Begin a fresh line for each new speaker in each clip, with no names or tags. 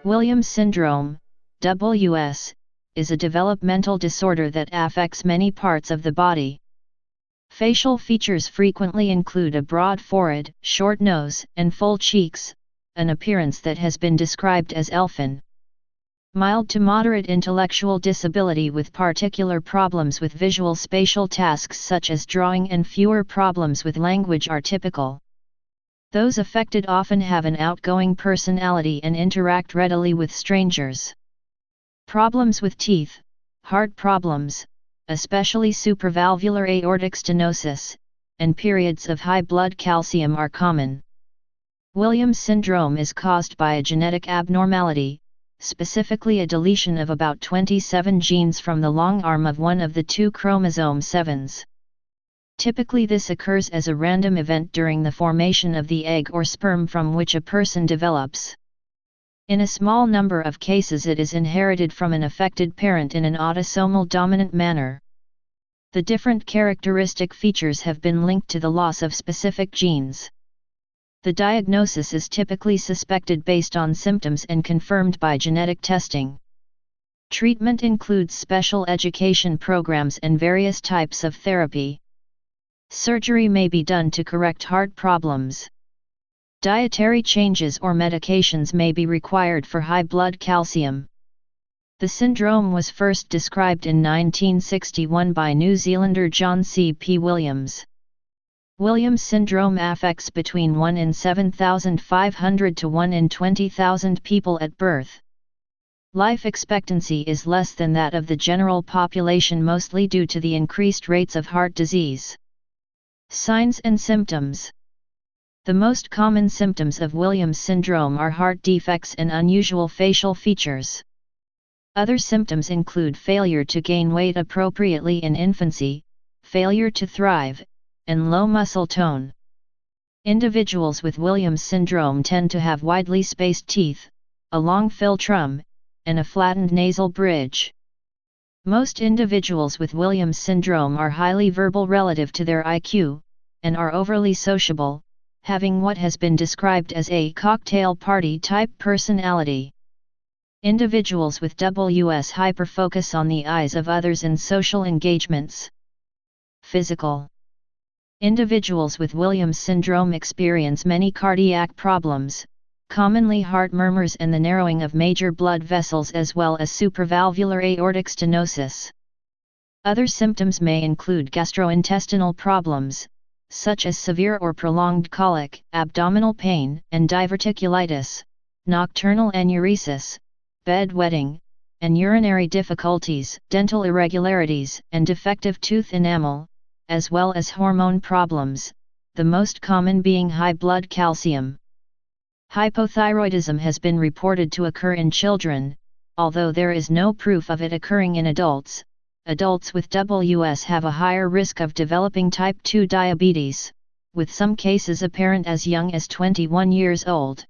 Williams syndrome, WS, is a developmental disorder that affects many parts of the body. Facial features frequently include a broad forehead, short nose, and full cheeks, an appearance that has been described as elfin. Mild to moderate intellectual disability with particular problems with visual spatial tasks such as drawing and fewer problems with language are typical. Those affected often have an outgoing personality and interact readily with strangers. Problems with teeth, heart problems, especially supravalvular aortic stenosis, and periods of high blood calcium are common. Williams syndrome is caused by a genetic abnormality, specifically a deletion of about 27 genes from the long arm of one of the two chromosome 7s. Typically this occurs as a random event during the formation of the egg or sperm from which a person develops. In a small number of cases it is inherited from an affected parent in an autosomal dominant manner. The different characteristic features have been linked to the loss of specific genes. The diagnosis is typically suspected based on symptoms and confirmed by genetic testing. Treatment includes special education programs and various types of therapy. Surgery may be done to correct heart problems. Dietary changes or medications may be required for high blood calcium. The syndrome was first described in 1961 by New Zealander John C. P. Williams. Williams syndrome affects between 1 in 7,500 to 1 in 20,000 people at birth. Life expectancy is less than that of the general population, mostly due to the increased rates of heart disease. Signs and symptoms. The most common symptoms of Williams syndrome are heart defects and unusual facial features. Other symptoms include failure to gain weight appropriately in infancy, failure to thrive, and low muscle tone. Individuals with Williams syndrome tend to have widely spaced teeth, a long philtrum, and a flattened nasal bridge. Most individuals with Williams syndrome are highly verbal relative to their IQ, and are overly sociable, having what has been described as a cocktail party type personality. Individuals with WS hyperfocus on the eyes of others in social engagements. Physical. Individuals with Williams syndrome experience many cardiac problems, commonly heart murmurs and the narrowing of major blood vessels, as well as supravalvular aortic stenosis. Other symptoms may include gastrointestinal problems, such as severe or prolonged colic, abdominal pain, and diverticulitis, nocturnal enuresis, bedwetting, and urinary difficulties, dental irregularities, and defective tooth enamel, as well as hormone problems, the most common being high blood calcium. Hypothyroidism has been reported to occur in children, although there is no proof of it occurring in adults. Adults with WS have a higher risk of developing type 2 diabetes, with some cases apparent as young as 21 years old.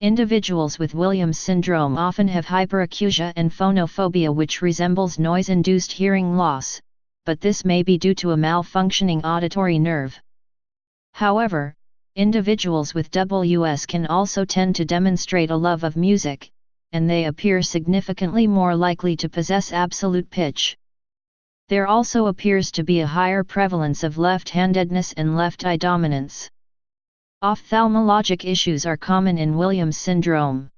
Individuals with Williams syndrome often have hyperacusia and phonophobia, which resembles noise-induced hearing loss, but this may be due to a malfunctioning auditory nerve. However, individuals with WS can also tend to demonstrate a love of music, and they appear significantly more likely to possess absolute pitch. There also appears to be a higher prevalence of left-handedness and left eye dominance. Ophthalmologic issues are common in Williams syndrome.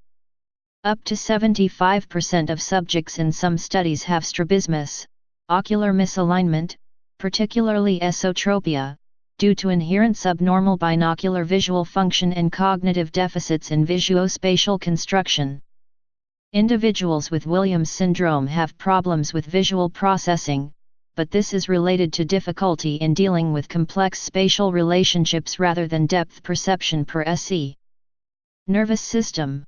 Up to 75% of subjects in some studies have strabismus, ocular misalignment, particularly esotropia, due to inherent subnormal binocular visual function and cognitive deficits in visuospatial construction. Individuals with Williams syndrome have problems with visual processing, but this is related to difficulty in dealing with complex spatial relationships rather than depth perception per se. Nervous system.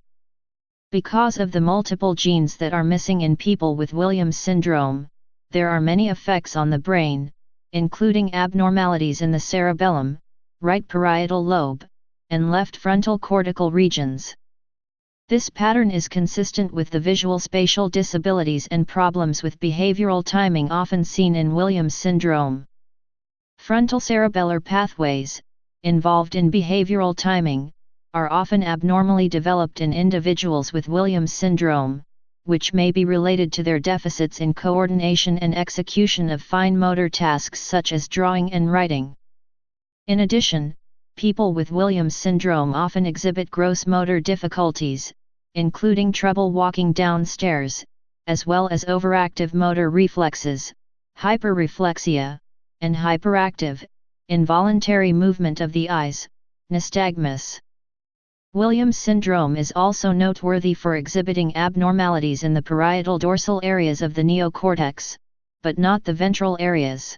Because of the multiple genes that are missing in people with Williams syndrome, there are many effects on the brain, including abnormalities in the cerebellum, right parietal lobe, and left frontal cortical regions. This pattern is consistent with the visual spatial disabilities and problems with behavioral timing often seen in Williams syndrome. Frontal cerebellar pathways, involved in behavioral timing, are often abnormally developed in individuals with Williams syndrome, which may be related to their deficits in coordination and execution of fine motor tasks such as drawing and writing. In addition, people with Williams syndrome often exhibit gross motor difficulties, including trouble walking downstairs, as well as overactive motor reflexes, hyperreflexia, and hyperactive, involuntary movement of the eyes, nystagmus. Williams syndrome is also noteworthy for exhibiting abnormalities in the parietal dorsal areas of the neocortex, but not the ventral areas.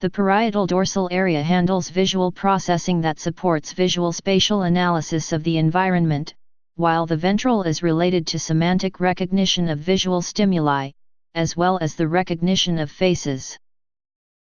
The parietal dorsal area handles visual processing that supports visual spatial analysis of the environment, while the ventral is related to semantic recognition of visual stimuli, as well as the recognition of faces.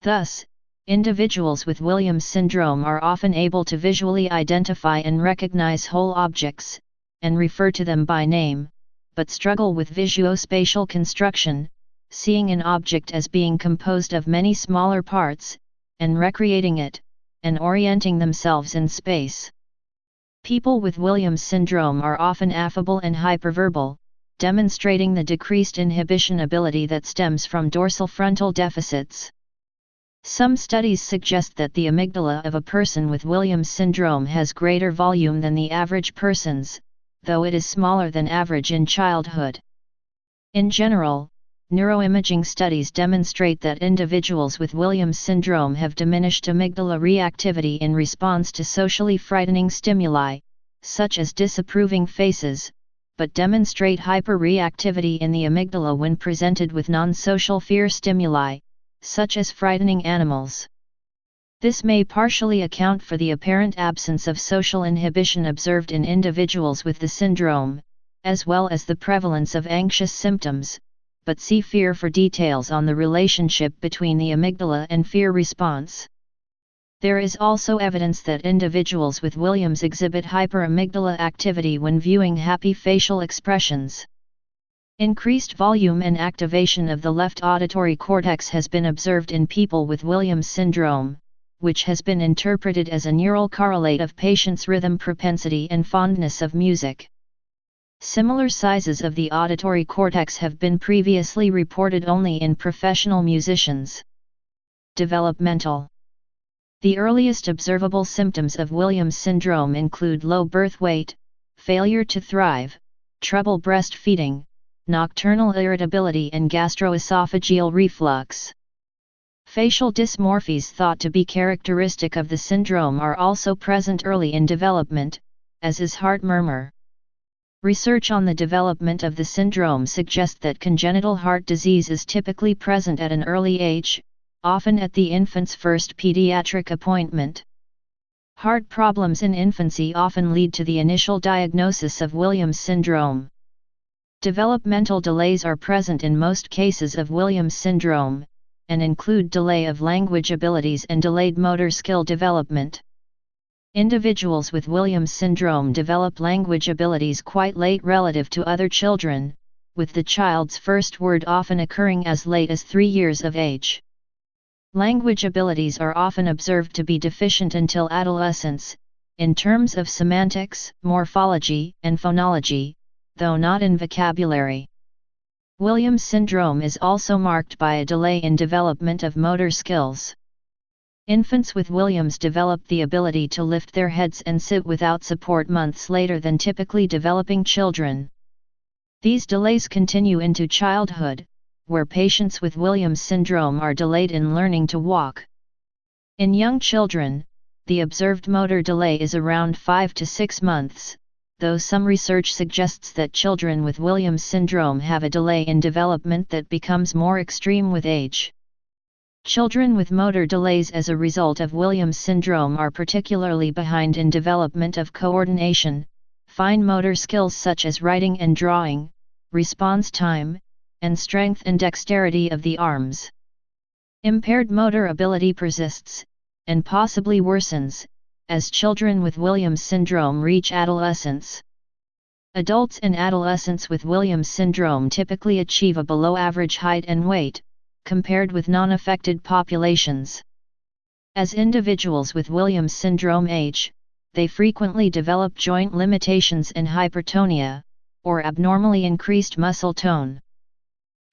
Thus, individuals with Williams syndrome are often able to visually identify and recognize whole objects, and refer to them by name, but struggle with visuospatial construction, seeing an object as being composed of many smaller parts, and recreating it, and orienting themselves in space. People with Williams syndrome are often affable and hyperverbal, demonstrating the decreased inhibition ability that stems from dorsal frontal deficits. Some studies suggest that the amygdala of a person with Williams syndrome has greater volume than the average person's, though it is smaller than average in childhood. In general, neuroimaging studies demonstrate that individuals with Williams syndrome have diminished amygdala reactivity in response to socially frightening stimuli, such as disapproving faces, but demonstrate hyperreactivity in the amygdala when presented with non-social fear stimuli, such as frightening animals. This may partially account for the apparent absence of social inhibition observed in individuals with the syndrome, as well as the prevalence of anxious symptoms, but see fear for details on the relationship between the amygdala and fear response. There is also evidence that individuals with Williams exhibit hyperamygdala activity when viewing happy facial expressions. Increased volume and activation of the left auditory cortex has been observed in people with Williams syndrome, which has been interpreted as a neural correlate of patients' rhythm propensity and fondness of music. Similar sizes of the auditory cortex have been previously reported only in professional musicians. Developmental. The earliest observable symptoms of Williams syndrome include low birth weight, failure to thrive, trouble breastfeeding, nocturnal irritability and gastroesophageal reflux. Facial dysmorphies thought to be characteristic of the syndrome are also present early in development, as is heart murmur. Research on the development of the syndrome suggests that congenital heart disease is typically present at an early age, often at the infant's first pediatric appointment. Heart problems in infancy often lead to the initial diagnosis of Williams syndrome. Developmental delays are present in most cases of Williams syndrome, and include delay of language abilities and delayed motor skill development. Individuals with Williams syndrome develop language abilities quite late relative to other children, with the child's first word often occurring as late as 3 years of age. Language abilities are often observed to be deficient until adolescence, in terms of semantics, morphology, and phonology, though not in vocabulary. Williams syndrome is also marked by a delay in development of motor skills. Infants with Williams develop the ability to lift their heads and sit without support months later than typically developing children. These delays continue into childhood, where patients with Williams syndrome are delayed in learning to walk. In young children, the observed motor delay is around 5 to 6 months, though some research suggests that children with Williams syndrome have a delay in development that becomes more extreme with age. Children with motor delays as a result of Williams syndrome are particularly behind in development of coordination, fine motor skills such as writing and drawing, response time, and strength and dexterity of the arms. Impaired motor ability persists, and possibly worsens, as children with Williams syndrome reach adolescence. Adults and adolescents with Williams syndrome typically achieve a below-average height and weight, compared with non-affected populations. As individuals with Williams syndrome age, they frequently develop joint limitations and hypertonia, or abnormally increased muscle tone.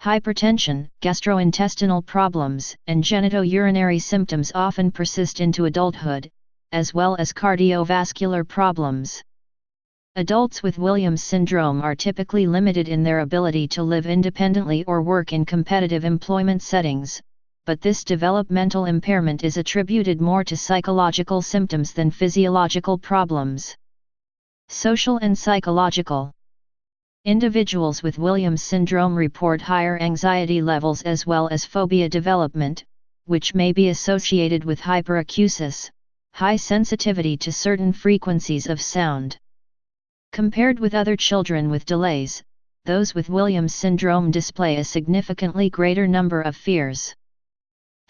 Hypertension, gastrointestinal problems, and genitourinary symptoms often persist into adulthood, as well as cardiovascular problems. Adults with Williams syndrome are typically limited in their ability to live independently or work in competitive employment settings, but this developmental impairment is attributed more to psychological symptoms than physiological problems. Social and psychological. Individuals with Williams syndrome report higher anxiety levels as well as phobia development, which may be associated with hyperacusis, high sensitivity to certain frequencies of sound. Compared with other children with delays, those with Williams syndrome display a significantly greater number of fears.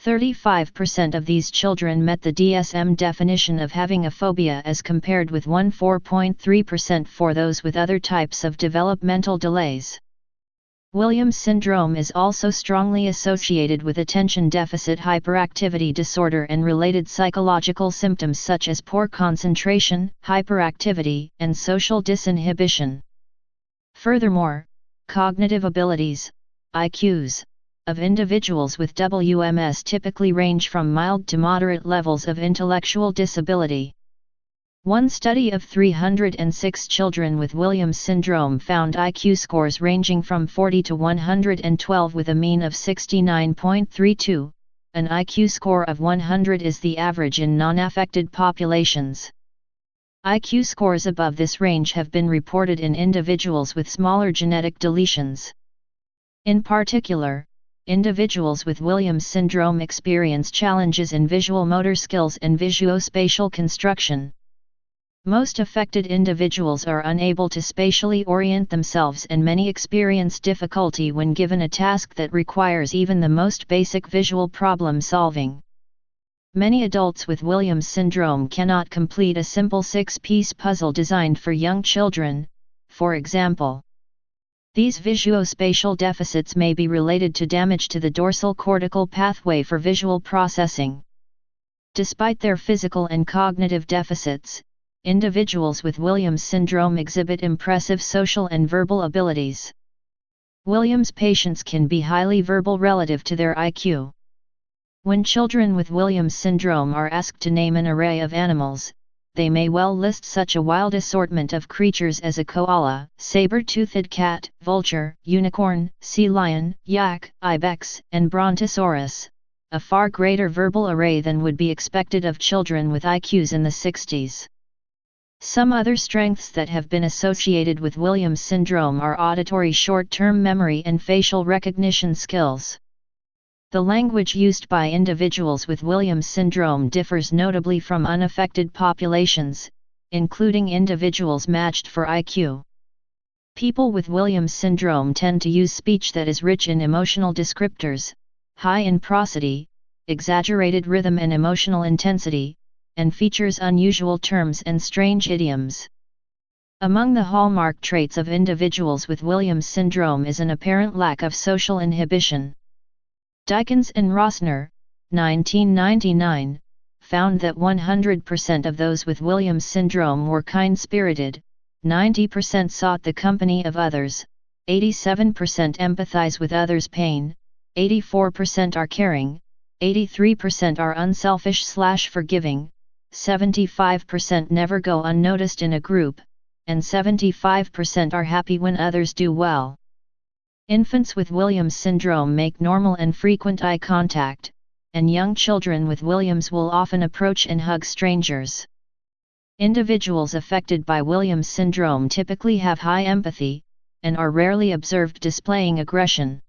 35% of these children met the DSM definition of having a phobia as compared with 4.3% for those with other types of developmental delays. Williams syndrome is also strongly associated with attention deficit hyperactivity disorder and related psychological symptoms such as poor concentration, hyperactivity, and social disinhibition. Furthermore, cognitive abilities, IQs, of individuals with WMS typically range from mild to moderate levels of intellectual disability. One study of 306 children with Williams syndrome found IQ scores ranging from 40 to 112 with a mean of 69.32. An IQ score of 100 is the average in non-affected populations. IQ scores above this range have been reported in individuals with smaller genetic deletions. In particular, individuals with Williams syndrome experience challenges in visual motor skills and visuospatial construction. Most affected individuals are unable to spatially orient themselves, and many experience difficulty when given a task that requires even the most basic visual problem solving. Many adults with Williams syndrome cannot complete a simple 6-piece puzzle designed for young children, for example. These visuospatial deficits may be related to damage to the dorsal cortical pathway for visual processing. Despite their physical and cognitive deficits, individuals with Williams syndrome exhibit impressive social and verbal abilities. Williams patients can be highly verbal relative to their IQ. When children with Williams syndrome are asked to name an array of animals, they may well list such a wild assortment of creatures as a koala, saber-toothed cat, vulture, unicorn, sea lion, yak, ibex, and brontosaurus, a far greater verbal array than would be expected of children with IQs in the 60s. Some other strengths that have been associated with Williams syndrome are auditory short-term memory and facial recognition skills. The language used by individuals with Williams syndrome differs notably from unaffected populations, including individuals matched for IQ. People with Williams syndrome tend to use speech that is rich in emotional descriptors, high in prosody, exaggerated rhythm and emotional intensity, and features unusual terms and strange idioms. Among the hallmark traits of individuals with Williams syndrome is an apparent lack of social inhibition. Dykens and Rossner, 1999, found that 100% of those with Williams syndrome were kind-spirited, 90% sought the company of others, 87% empathize with others' pain, 84% are caring, 83% are unselfish/forgiving, 75% never go unnoticed in a group, and 75% are happy when others do well. Infants with Williams syndrome make normal and frequent eye contact, and young children with Williams will often approach and hug strangers. Individuals affected by Williams syndrome typically have high empathy, and are rarely observed displaying aggression.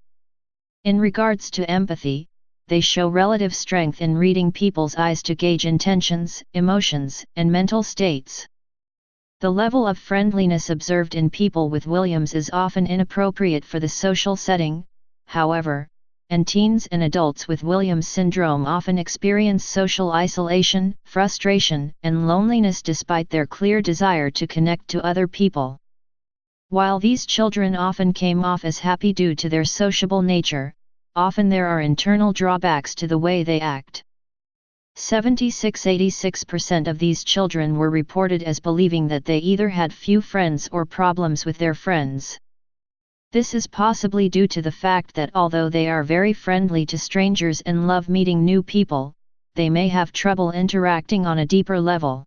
In regards to empathy, they show relative strength in reading people's eyes to gauge intentions, emotions, and mental states. The level of friendliness observed in people with Williams is often inappropriate for the social setting, however, and teens and adults with Williams syndrome often experience social isolation, frustration, and loneliness despite their clear desire to connect to other people. While these children often came off as happy due to their sociable nature, often there are internal drawbacks to the way they act. 76–86% of these children were reported as believing that they either had few friends or problems with their friends. This is possibly due to the fact that although they are very friendly to strangers and love meeting new people, they may have trouble interacting on a deeper level.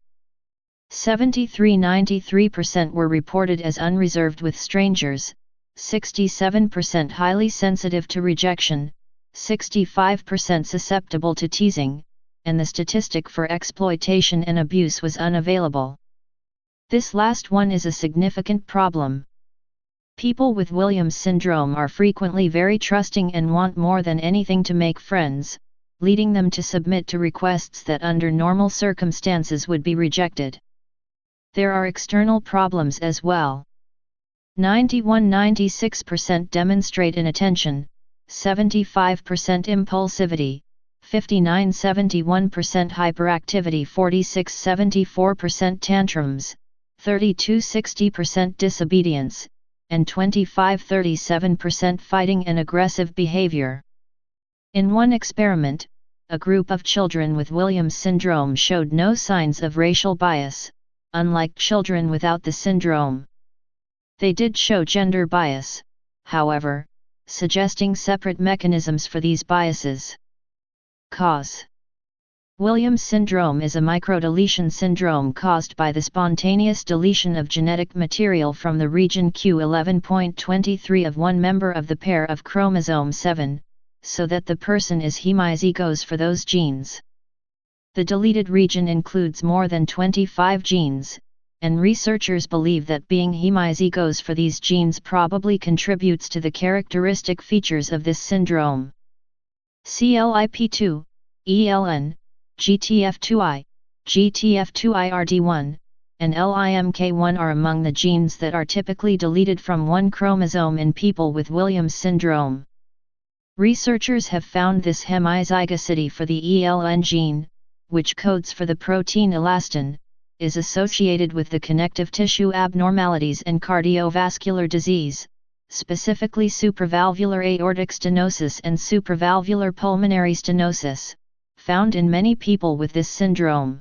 73–93% were reported as unreserved with strangers, 67% highly sensitive to rejection, 65% susceptible to teasing, and the statistic for exploitation and abuse was unavailable. This last one is a significant problem. People with Williams syndrome are frequently very trusting and want more than anything to make friends, leading them to submit to requests that under normal circumstances would be rejected. There are external problems as well. 91–96% demonstrate inattention, 75% impulsivity, 59–71% hyperactivity, 46–74% tantrums, 32–60% disobedience, and 25–37% fighting and aggressive behavior. In one experiment, a group of children with Williams syndrome showed no signs of racial bias, unlike children without the syndrome. They did show gender bias, however, suggesting separate mechanisms for these biases. Cause: Williams syndrome is a microdeletion syndrome caused by the spontaneous deletion of genetic material from the region Q11.23 of one member of the pair of chromosome 7, so that the person is hemizygous for those genes. The deleted region includes more than 25 genes, and researchers believe that being hemizygous for these genes probably contributes to the characteristic features of this syndrome. CLIP2, ELN, GTF2I, GTF2IRD1, and LIMK1 are among the genes that are typically deleted from one chromosome in people with Williams syndrome. Researchers have found this hemizygosity for the ELN gene, which codes for the protein elastin, is associated with the connective tissue abnormalities and cardiovascular disease, specifically supravalvular aortic stenosis and supravalvular pulmonary stenosis, found in many people with this syndrome.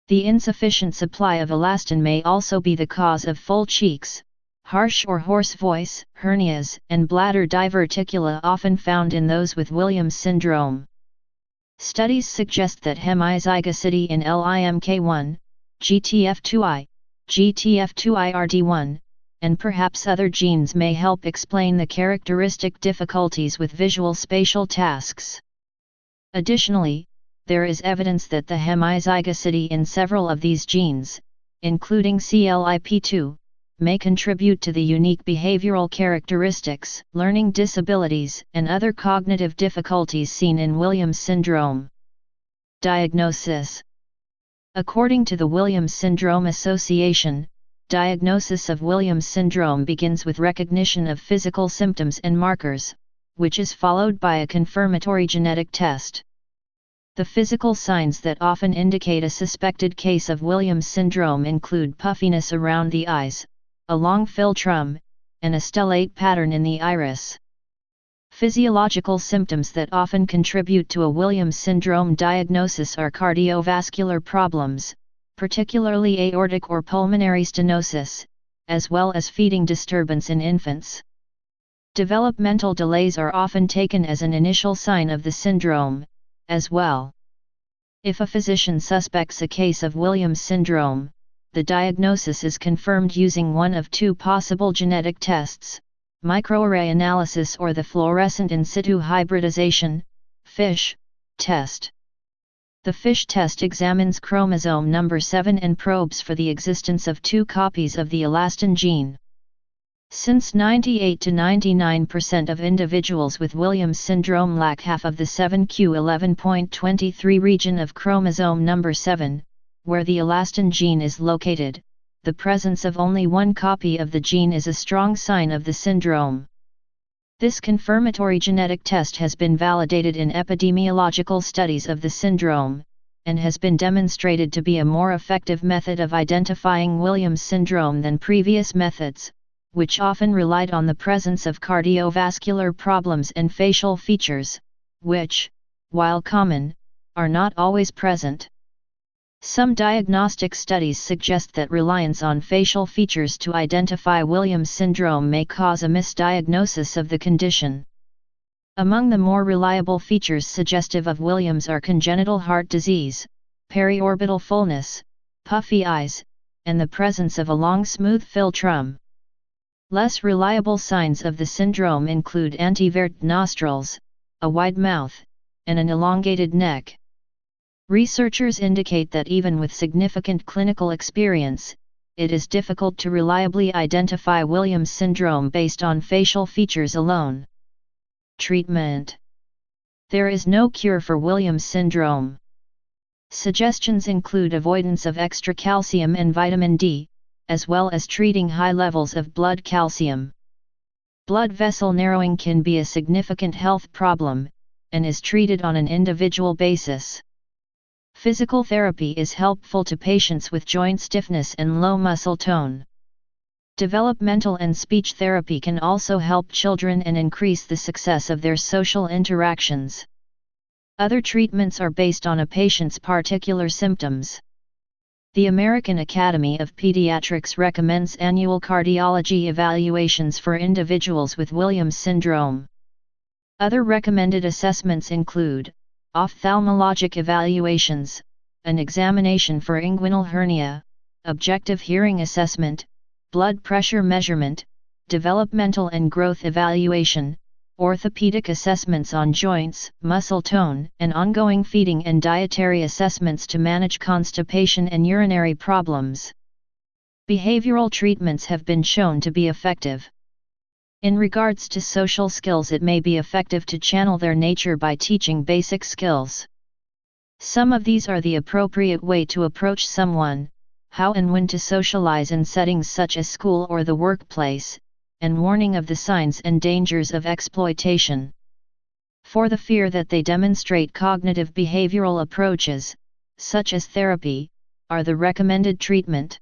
The insufficient supply of elastin may also be the cause of full cheeks, harsh or hoarse voice, hernias, and bladder diverticula often found in those with Williams syndrome. Studies suggest that hemizygosity in LIMK1, GTF2I, GTF2IRD1, and perhaps other genes may help explain the characteristic difficulties with visual spatial tasks. Additionally, there is evidence that the hemizygosity in several of these genes, including CLIP2, may contribute to the unique behavioral characteristics, learning disabilities, and other cognitive difficulties seen in Williams syndrome. Diagnosis: According to the Williams Syndrome Association, diagnosis of Williams syndrome begins with recognition of physical symptoms and markers, which is followed by a confirmatory genetic test. The physical signs that often indicate a suspected case of Williams syndrome include puffiness around the eyes, a long philtrum, and a stellate pattern in the iris. Physiological symptoms that often contribute to a Williams syndrome diagnosis are cardiovascular problems, particularly aortic or pulmonary stenosis, as well as feeding disturbance in infants. Developmental delays are often taken as an initial sign of the syndrome, as well. If a physician suspects a case of Williams syndrome, the diagnosis is confirmed using one of two possible genetic tests: microarray analysis or the fluorescent in situ hybridization (FISH) test. The FISH test examines chromosome number 7 and probes for the existence of two copies of the elastin gene. Since 98 to 99% of individuals with Williams syndrome lack half of the 7q11.23 region of chromosome number 7, where the elastin gene is located, the presence of only one copy of the gene is a strong sign of the syndrome. This confirmatory genetic test has been validated in epidemiological studies of the syndrome, and has been demonstrated to be a more effective method of identifying Williams syndrome than previous methods, which often relied on the presence of cardiovascular problems and facial features, which, while common, are not always present. Some diagnostic studies suggest that reliance on facial features to identify Williams syndrome may cause a misdiagnosis of the condition. Among the more reliable features suggestive of Williams are congenital heart disease, periorbital fullness, puffy eyes, and the presence of a long smooth philtrum. Less reliable signs of the syndrome include antivert nostrils, a wide mouth, and an elongated neck. Researchers indicate that even with significant clinical experience, it is difficult to reliably identify Williams syndrome based on facial features alone. Treatment. There is no cure for Williams syndrome. Suggestions include avoidance of extra calcium and vitamin D, as well as treating high levels of blood calcium. Blood vessel narrowing can be a significant health problem, and is treated on an individual basis. Physical therapy is helpful to patients with joint stiffness and low muscle tone. Developmental and speech therapy can also help children and increase the success of their social interactions. Other treatments are based on a patient's particular symptoms. The American Academy of Pediatrics recommends annual cardiology evaluations for individuals with Williams syndrome. Other recommended assessments include ophthalmologic evaluations, an examination for inguinal hernia, objective hearing assessment, blood pressure measurement, developmental and growth evaluation, orthopedic assessments on joints, muscle tone, and ongoing feeding and dietary assessments to manage constipation and urinary problems. Behavioral treatments have been shown to be effective. In regards to social skills, it may be effective to channel their nature by teaching basic skills. Some of these are the appropriate way to approach someone, how and when to socialize in settings such as school or the workplace, and warning of the signs and dangers of exploitation. For the fear that they demonstrate cognitive behavioral approaches, such as therapy, are the recommended treatment.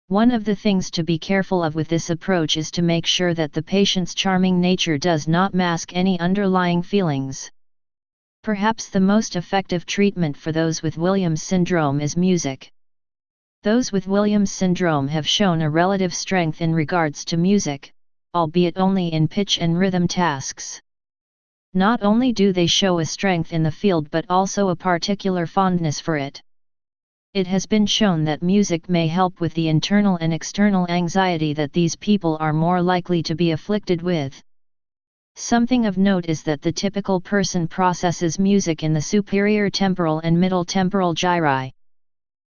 One of the things to be careful of with this approach is to make sure that the patient's charming nature does not mask any underlying feelings. Perhaps the most effective treatment for those with Williams syndrome is music. Those with Williams syndrome have shown a relative strength in regards to music, albeit only in pitch and rhythm tasks. Not only do they show a strength in the field but also a particular fondness for it. It has been shown that music may help with the internal and external anxiety that these people are more likely to be afflicted with. Something of note is that the typical person processes music in the superior temporal and middle temporal gyri.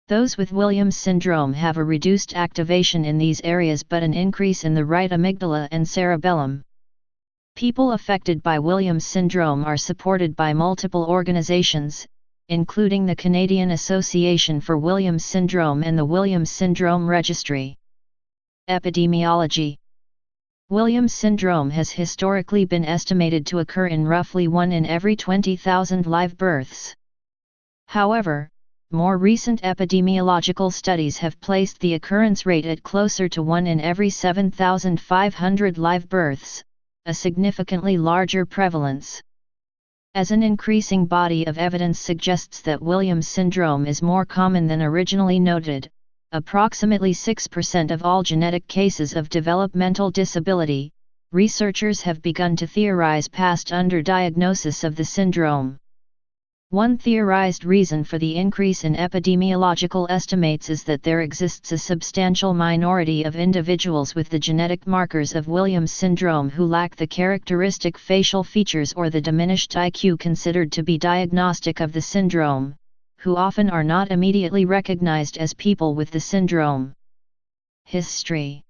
Those with Williams syndrome have a reduced activation in these areas but an increase in the right amygdala and cerebellum. People affected by Williams syndrome are supported by multiple organizations, including the Canadian Association for Williams Syndrome and the Williams Syndrome Registry. Epidemiology. Williams syndrome has historically been estimated to occur in roughly 1 in every 20,000 live births. However, more recent epidemiological studies have placed the occurrence rate at closer to 1 in every 7,500 live births, a significantly larger prevalence. As an increasing body of evidence suggests that Williams syndrome is more common than originally noted, approximately 6% of all genetic cases of developmental disability, researchers have begun to theorize past underdiagnosis of the syndrome. One theorized reason for the increase in epidemiological estimates is that there exists a substantial minority of individuals with the genetic markers of Williams syndrome who lack the characteristic facial features or the diminished IQ considered to be diagnostic of the syndrome, who often are not immediately recognized as people with the syndrome. History.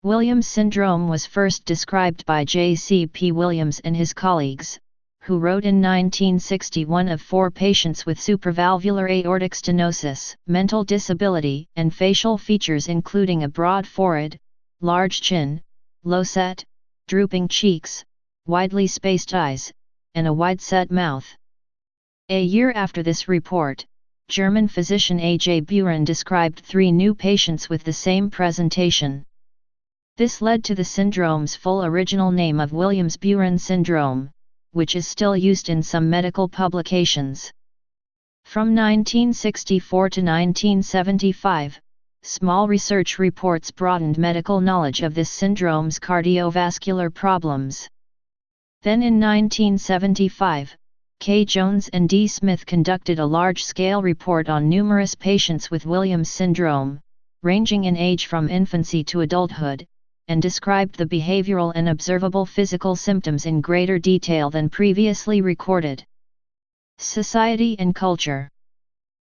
Williams syndrome was first described by J.C.P. Williams and his colleagues, who wrote in 1961 of 4 patients with supravalvular aortic stenosis, mental disability, and facial features including a broad forehead, large chin, low-set, drooping cheeks, widely spaced eyes, and a wide-set mouth. A year after this report, German physician A.J. Buren described 3 new patients with the same presentation. This led to the syndrome's full original name of Williams-Buren syndrome, which is still used in some medical publications. From 1964 to 1975, small research reports broadened medical knowledge of this syndrome's cardiovascular problems. Then in 1975, K. Jones and D. Smith conducted a large-scale report on numerous patients with Williams syndrome, ranging in age from infancy to adulthood, and described the behavioral and observable physical symptoms in greater detail than previously recorded. Society and culture.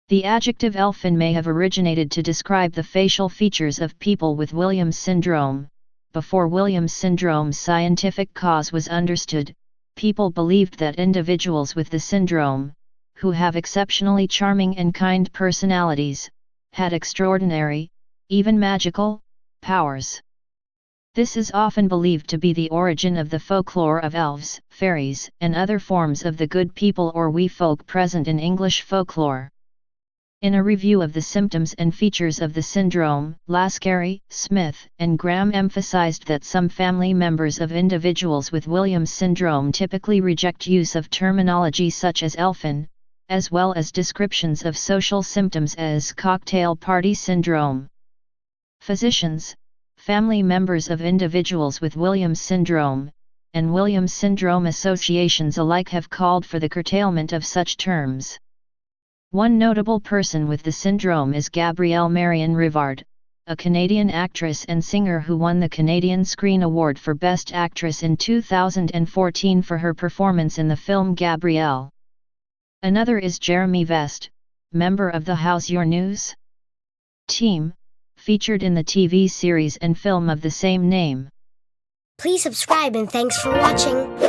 The adjective elfin may have originated to describe the facial features of people with Williams syndrome. Before Williams syndrome's scientific cause was understood, people believed that individuals with the syndrome, who have exceptionally charming and kind personalities, had extraordinary, even magical, powers. This is often believed to be the origin of the folklore of elves, fairies, and other forms of the good people or wee folk present in English folklore. In a review of the symptoms and features of the syndrome, Laskari, Smith, and Graham emphasized that some family members of individuals with Williams syndrome typically reject use of terminology such as elfin, as well as descriptions of social symptoms as cocktail party syndrome. Physicians, family members of individuals with Williams syndrome, and Williams syndrome associations alike have called for the curtailment of such terms. One notable person with the syndrome is Gabrielle Marion Rivard, a Canadian actress and singer who won the Canadian Screen Award for Best Actress in 2014 for her performance in the film Gabrielle. Another is Jeremy Vest, member of the How's Your News team, featured in the TV series and film of the same name.
Please subscribe and thanks for watching.